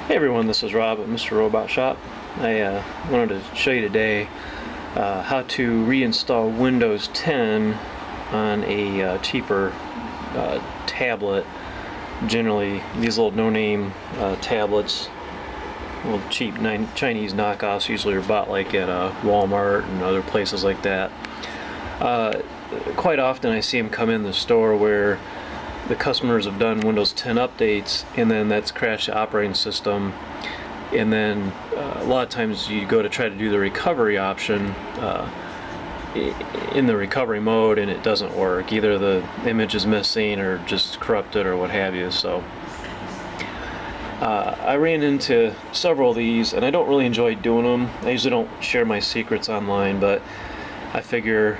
Hey everyone, this is Rob at Mr. Robot Shop. I wanted to show you today how to reinstall Windows 10 on a cheaper tablet. Generally, these little no-name tablets, little cheap Chinese knockoffs, usually are bought like at Walmart and other places like that. Quite often I see them come in the store where the customers have done Windows 10 updates and then that's crashed the operating system, and then a lot of times you go to try to do the recovery option in the recovery mode and it doesn't work. Either the image is missing or just corrupted or what have you. So I ran into several of these and I don't really enjoy doing them. I usually don't share my secrets online, but I figure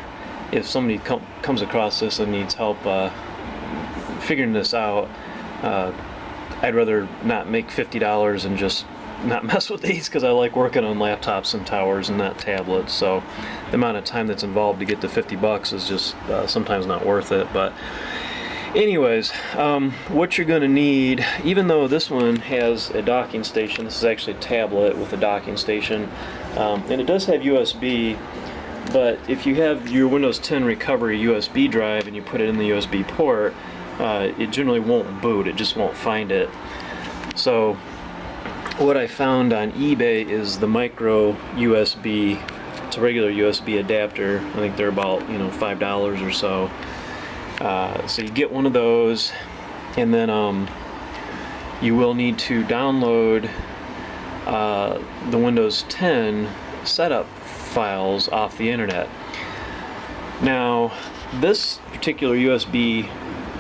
if somebody comes across this and needs help figuring this out, I'd rather not make $50 and just not mess with these, because I like working on laptops and towers and not tablets. So the amount of time that's involved to get to $50 is just sometimes not worth it. But anyways, what you're going to need, even though this one has a docking station, this is actually a tablet with a docking station, and it does have USB. But if you have your Windows 10 recovery USB drive and you put it in the USB port, it generally won't boot, it just won't find it. So what I found on eBay is the micro USB. It's a regular USB adapter. I think they're about $5 or so. So you get one of those, and then you will need to download the Windows 10 setup files off the internet. Now this particular USB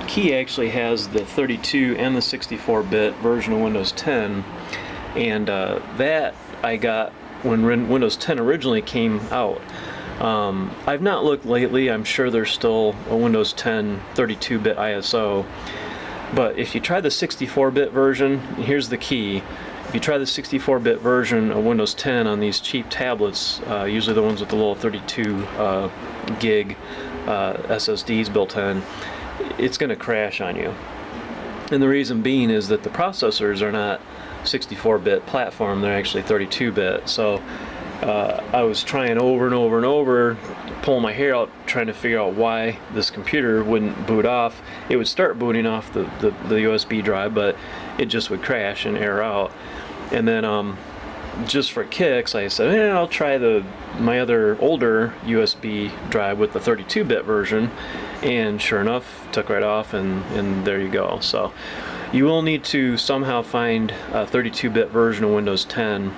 key actually has the 32 and the 64-bit version of Windows 10, and that I got when Windows 10 originally came out. I've not looked lately. I'm sure there's still a Windows 10 32-bit ISO, but if you try the 64-bit version, here's the key. If you try the 64-bit version of Windows 10 on these cheap tablets, usually the ones with the little 32 gig SSDs built in, it's going to crash on you. And the reason being is that the processors are not 64-bit platform, they're actually 32-bit. So I was trying over and over and over, pulling my hair out, trying to figure out why this computer wouldn't boot off. It would start booting off the USB drive, but it just would crash and error out. And then just for kicks, I said, I'll try my other older USB drive with the 32-bit version, and sure enough, took right off, and there you go. So you will need to somehow find a 32-bit version of Windows 10.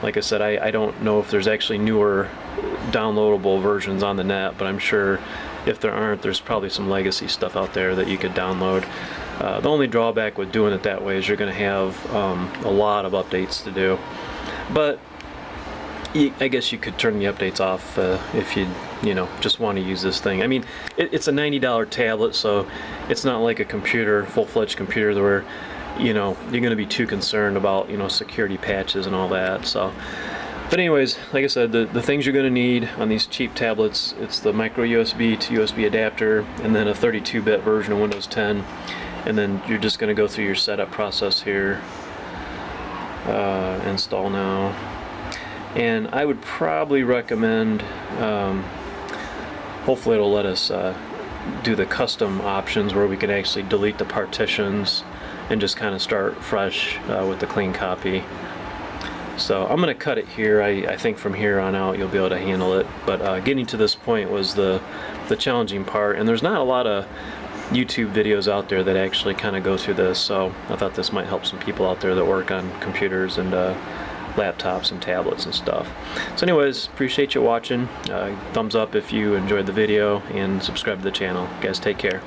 Like I said, I don't know if there's actually newer downloadable versions on the net, but I'm sure if there aren't, there's probably some legacy stuff out there that you could download. The only drawback with doing it that way is you're going to have a lot of updates to do. But I guess you could turn the updates off if you just want to use this thing. I mean, it's a $90 tablet, so it's not like a computer, full-fledged computer, where you're going to be too concerned about security patches and all that. So, but anyways, like I said, the things you're going to need on these cheap tablets, it's the micro USB to USB adapter, and then a 32-bit version of Windows 10. And then you're just going to go through your setup process here. Install now. And I would probably recommend, hopefully it'll let us do the custom options where we can actually delete the partitions and just kind of start fresh with the clean copy. So I'm going to cut it here. I think from here on out you'll be able to handle it. But getting to this point was the challenging part, and there's not a lot of YouTube videos out there that actually kind of go through this, so I thought this might help some people out there that work on computers and laptops and tablets and stuff. So anyways, appreciate you watching. Thumbs up if you enjoyed the video, and subscribe to the channel. Guys, take care.